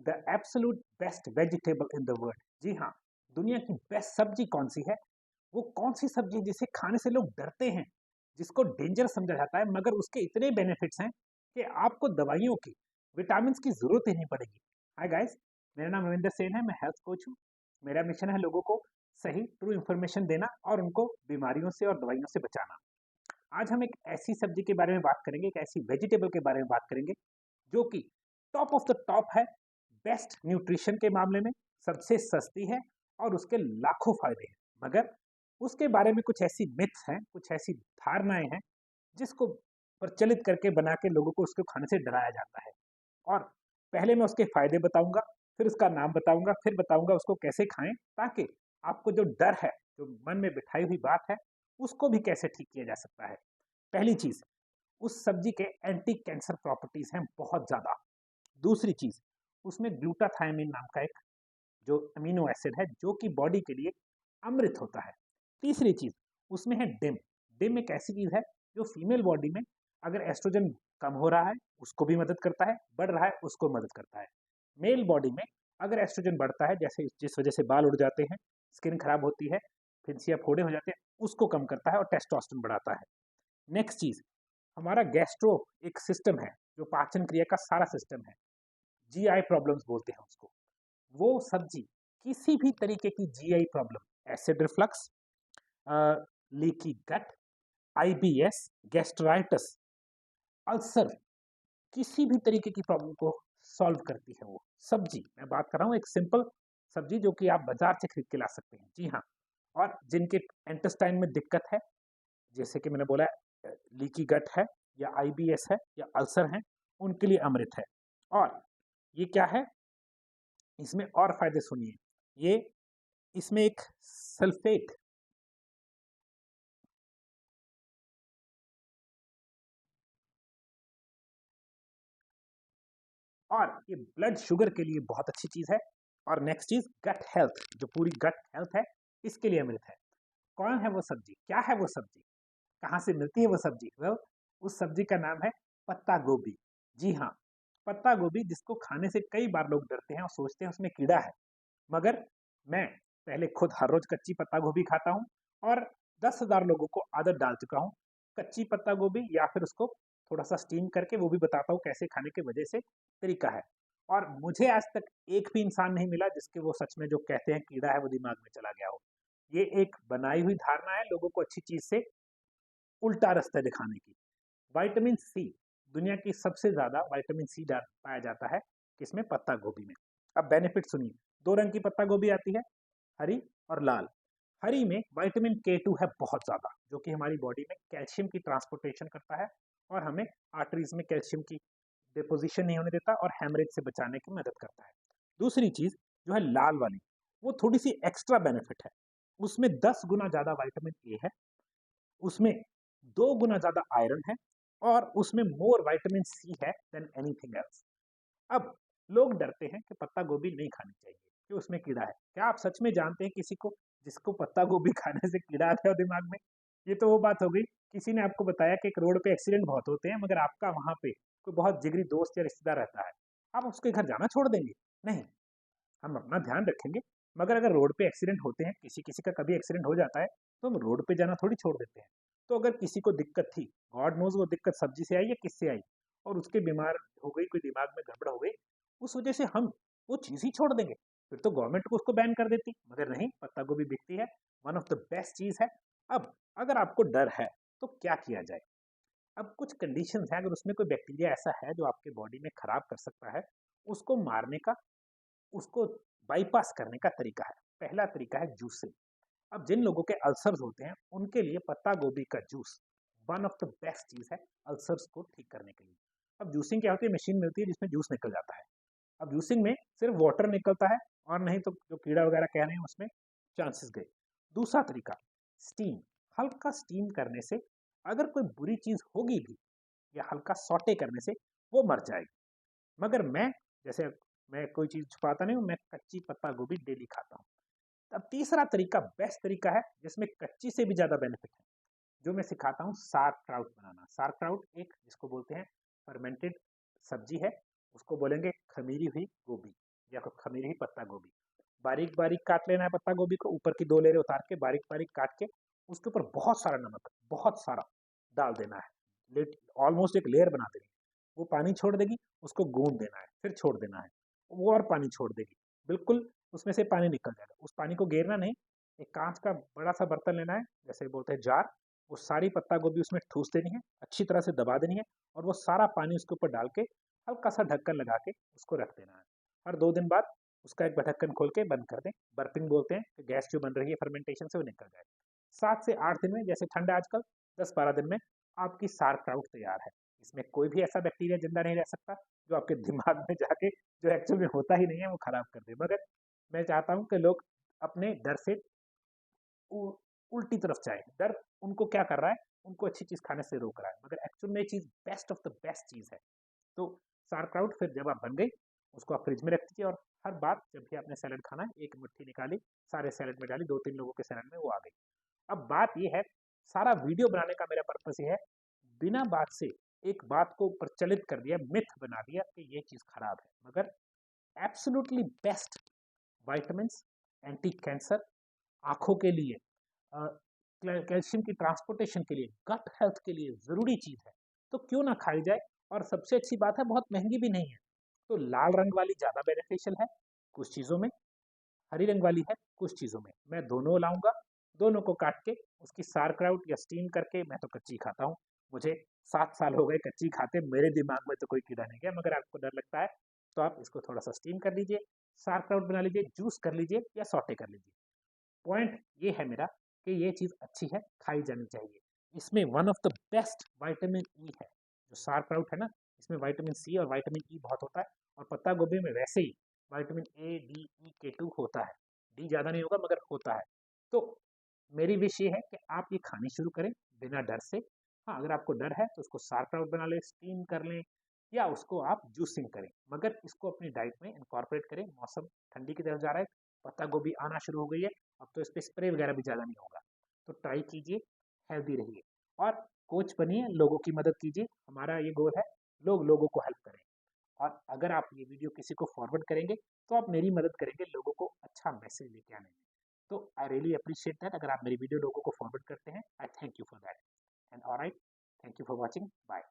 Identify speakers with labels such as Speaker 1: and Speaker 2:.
Speaker 1: The absolute best vegetable in the world. जी हाँ, दुनिया की बेस्ट सब्जी कौन सी है? वो कौन सी सब्जी है जिसे खाने से लोग डरते हैं, जिसको डेंजर समझा जाता है, मगर उसके इतने बेनिफिट्स हैं कि आपको दवाइयों की, विटामिन की जरूरत ही नहीं पड़ेगी। हाय गाइस, मेरा नाम रविंदर सेन है, मैं हेल्थ कोच हूँ। मेरा मिशन है लोगों को सही ट्रू इन्फॉर्मेशन देना और उनको बीमारियों से और दवाइयों से बचाना। आज हम एक ऐसी सब्जी के बारे में बात करेंगे, एक ऐसी वेजिटेबल के बारे में बात करेंगे जो कि टॉप ऑफ द टॉप है, बेस्ट न्यूट्रिशन के मामले में, सबसे सस्ती है और उसके लाखों फायदे हैं। मगर उसके बारे में कुछ ऐसी मिथ्स हैं, कुछ ऐसी धारणाएं हैं जिसको प्रचलित करके बना के लोगों को उसको खाने से डराया जाता है। और पहले मैं उसके फायदे बताऊंगा, फिर उसका नाम बताऊंगा, फिर बताऊंगा उसको कैसे खाएं, ताकि आपको जो डर है, जो मन में बिठाई हुई बात है, उसको भी कैसे ठीक किया जा सकता है। पहली चीज, उस सब्जी के एंटी कैंसर प्रॉपर्टीज हैं बहुत ज्यादा। दूसरी चीज, उसमें ग्लूटाथायमिन नाम का एक जो अमीनो एसिड है जो कि बॉडी के लिए अमृत होता है। तीसरी चीज, उसमें है डिम। डिम एक ऐसी चीज है जो फीमेल बॉडी में अगर एस्ट्रोजन कम हो रहा है उसको भी मदद करता है, बढ़ रहा है उसको मदद करता है। मेल बॉडी में अगर एस्ट्रोजन बढ़ता है, जैसे जिस वजह से बाल उड़ जाते हैं, स्किन खराब होती है, फिंसिया फोड़े हो जाते हैं, उसको कम करता है और टेस्टोस्टेरोन बढ़ाता है। नेक्स्ट चीज, हमारा गैस्ट्रो एक सिस्टम है जो पाचन क्रिया का सारा सिस्टम है, जीआई प्रॉब्लम्स बोलते हैं उसको। वो सब्जी किसी भी तरीके की GI problem, acid reflux, leaky gut, IBS, gastritis, ulcer, किसी भी तरीके की प्रॉब्लम को सॉल्व करती है वो सब्जी। मैं बात कर रहा हूँ एक सिंपल सब्जी जो कि आप बाजार से खरीद के ला सकते हैं। जी हाँ, और जिनके इंटेस्टाइन में दिक्कत है, जैसे कि मैंने बोला लीकी गट है या आईबीएस है या अल्सर है, उनके लिए अमृत है। और ये क्या है, इसमें और फायदे सुनिए। ये इसमें एक सल्फेट, और ये ब्लड शुगर के लिए बहुत अच्छी चीज है। और नेक्स्ट चीज, गट हेल्थ, जो पूरी गट हेल्थ है, इसके लिए अमृत है। कौन है वो सब्जी, क्या है वो सब्जी, कहाँ से मिलती है वो सब्जी? वेल, उस सब्जी का नाम है पत्ता गोभी। जी हाँ, पत्ता गोभी, जिसको खाने से कई बार लोग डरते हैं और सोचते हैं उसमें कीड़ा है। मगर मैं पहले खुद हर रोज कच्ची पत्ता गोभी खाता हूँ और 10,000 लोगों को आदत डाल चुका हूँ कच्ची पत्ता गोभी, या फिर उसको थोड़ा सा स्टीम करके वो भी बताता हूँ कैसे खाने के वजह से तरीका है। और मुझे आज तक एक भी इंसान नहीं मिला जिसके वो सच में जो कहते हैं कीड़ा है वो दिमाग में चला गया हो। ये एक बनाई हुई धारणा है लोगों को अच्छी चीज से उल्टा रास्ता दिखाने की। विटामिन सी, दुनिया की सबसे ज्यादा विटामिन सी पाया जाता है किसमें? पत्ता गोभी में। अब बेनिफिट सुनिए। दो रंग की पत्ता गोभी आती है, हरी और लाल। हरी में विटामिन के 2 है बहुत ज्यादा, जो कि हमारी बॉडी में कैल्शियम की ट्रांसपोर्टेशन करता है और हमें आर्टरीज में कैल्शियम की डिपोजिशन नहीं होने देता और हेमरेज से बचाने की मदद करता है। दूसरी चीज जो है लाल वाली, वो थोड़ी सी एक्स्ट्रा बेनिफिट है। उसमें 10 गुना ज्यादा विटामिन ए है, उसमें 2 गुना ज्यादा आयरन है और उसमें मोर विटामिन सी है देन एनीथिंग एल्स। अब लोग डरते हैं कि पत्ता गोभी नहीं खानी चाहिए कि उसमें कीड़ा है। क्या आप सच में जानते हैं किसी को जिसको पत्ता गोभी खाने से कीड़ा आ गया हो दिमाग में? ये तो वो बात हो गई, किसी ने आपको बताया कि एक रोड पे एक्सीडेंट बहुत होते हैं, मगर आपका वहां पे कोई बहुत जिगरी दोस्त या रिश्तेदार रहता है, आप उसके घर जाना छोड़ देंगे? नहीं, हम अपना ध्यान रखेंगे। मगर अगर रोड पे एक्सीडेंट होते हैं, किसी किसी का कभी एक्सीडेंट हो जाता है, तो हम रोड पे जाना थोड़ी छोड़ देते हैं। तो अगर किसी को दिक्कत थी, गॉड नोज वो दिक्कत सब्जी से आई या किससे आई, और उसके बीमार हो गई, कोई दिमाग में गड़बड़ हो गई, उस वजह से हम वो चीज ही छोड़ देंगे? फिर तो गवर्नमेंट को उसको बैन कर देती। मगर नहीं, पत्ता गोभी बिकती है, वन ऑफ द बेस्ट चीज है। अब अगर आपको डर है तो क्या किया जाए? अब कुछ कंडीशंस है, अगर उसमें कोई बैक्टीरिया ऐसा है जो आपके बॉडी में खराब कर सकता है, उसको मारने का, उसको बाईपास करने का तरीका है। पहला तरीका है जूसिंग। अब जिन लोगों के अल्सर्स होते हैं उनके लिए पत्ता गोभी का juice one of the best चीज है अल्सर्स को ठीक करने के लिए। अब जूसिंग क्या होती है? मशीन मिलती है जिसमें जूस निकल जाता है। अब जूसिंग में सिर्फ वाटर निकलता है और नहीं तो जो कीड़ा वगैरह कह रहे हैं उसमें चांसेस गए। दूसरा तरीका, स्टीम। हल्का स्टीम करने से अगर कोई बुरी चीज होगी भी, या हल्का सॉटे करने से वो मर जाएगी। मगर मैं, जैसे मैं कोई चीज छुपाता नहीं हूँ, मैं कच्ची पत्ता गोभी डेली खाता हूँ। अब तीसरा तरीका बेस्ट तरीका है जिसमें कच्ची से भी ज्यादा बेनिफिट है, जो मैं सिखाता हूँ, सार्क ट्राउट बनाना। सार्क ट्राउट एक जिसको बोलते हैं फर्मेंटेड सब्जी है, उसको बोलेंगे खमीरी हुई गोभी। पत्ता गोभी, बारीक बारीक काट लेना है पत्ता गोभी को, ऊपर की 2 लेयरें उतार के बारीक बारीक काट के उसके ऊपर बहुत सारा नमक, बहुत सारा डाल देना है, ऑलमोस्ट एक लेयर बना देनी है। वो पानी छोड़ देगी, उसको गूंद देना है, फिर छोड़ देना है, वो और पानी छोड़ देगी, बिल्कुल उसमें से पानी निकल जाएगा। उस पानी को गेरना नहीं, एक कांच का बड़ा सा बर्तन लेना है, जैसे बोलते हैं जार, वो सारी पत्ता गोभी उसमें ठूस देनी है, अच्छी तरह से दबा देनी है, और वो सारा पानी उसके ऊपर डाल के हल्का सा ढक्कन लगा के उसको रख देना है। हर 2 दिन बाद उसका एक ढक्कन खोल के बंद कर दें, बर्पिंग बोलते हैं कि गैस जो बन रही है फर्मेंटेशन से वो निकल जाए। 7 से 8 दिन में, जैसे ठंड है आजकल, 10-12 दिन में आपकी सारक्राउट तैयार है। इसमें कोई भी ऐसा बैक्टीरिया जिंदा नहीं रह सकता जो आपके दिमाग में जाके, जो एक्चुअल में होता ही नहीं है, वो खराब कर दे। मगर मैं चाहता हूँ कि लोग अपने डर से उल्टी तरफ जाए। डर उनको क्या कर रहा है, उनको अच्छी चीज खाने से रोक रहा है, मगर एक्चुअल में ये चीज बेस्ट ऑफ द बेस्ट चीज है। तो सारक्राउट फिर जब आप बन गई, उसको आप फ्रिज में रख दीजिए, और हर बार जब भी आपने सैलड खाना है, एक मुट्ठी निकाली, सारे सैलड में डाली, 2-3 लोगों के सैलड में वो आ गई। अब बात ये है, सारा वीडियो बनाने का मेरा पर्पस ये है, बिना बात से एक बात को प्रचलित कर दिया, मिथ बना दिया कि ये चीज खराब है, मगर absolutely best vitamin, anti cancer, आंखों के लिए, कैल्शियम की ट्रांसपोर्टेशन के लिए, गट हेल्थ के लिए ज़रूरी चीज़ है, तो क्यों ना खाई जाए। और सबसे अच्छी बात है, बहुत महंगी भी नहीं है। तो लाल रंग वाली ज़्यादा बेनिफिशियल है कुछ चीज़ों में, हरी रंग वाली है कुछ चीज़ों में। मैं दोनों लाऊंगा, दोनों को काट के उसकी सारक्राउट या स्टीम करके, मैं तो कच्ची खाता हूँ, मुझे 7 साल हो गए कच्ची खाते, मेरे दिमाग में तो कोई कीड़ा नहीं गया। मगर आपको डर लगता है तो आप इसको थोड़ा सा स्टीम कर लीजिए, सारक्राउट बना लीजिए, जूस कर लीजिए या सॉटे कर लीजिए। पॉइंट ये है मेरा कि ये चीज़ अच्छी है, खाई जानी चाहिए। इसमें one of the best vitamin E है, जो सारक्राउट है ना, इसमें विटामिन सी और विटामिन ई बहुत होता है, और पत्ता गोभी में वैसे ही विटामिन ए, डी, ई, के2 होता है। डी ज़्यादा नहीं होगा मगर होता है। तो मेरी विश ये है कि आप ये खानी शुरू करें बिना डर से। हाँ, अगर आपको डर है तो उसको सारक्राउट बना लें, स्टीम कर लें, या उसको आप जूसिंग करें, मगर इसको अपनी डाइट में इनकॉर्पोरेट करें। मौसम ठंडी की तरफ जा रहा है, पत्ता गोभी आना शुरू हो गई है, अब तो इस पे स्प्रे वगैरह भी ज़्यादा नहीं होगा। तो ट्राई कीजिए, हेल्दी रहिए, और कोच बनिए, लोगों की मदद कीजिए। हमारा ये गोल है, लोग लोगों को हेल्प करें। और अगर आप ये वीडियो किसी को फॉरवर्ड करेंगे तो आप मेरी मदद करेंगे लोगों को अच्छा मैसेज लेके आने में। तो आई रियली अप्रिशिएट दैट, अगर आप मेरी वीडियो लोगों को फॉरवर्ड करते हैं, I thank you for that. And alright, thank you for watching, bye.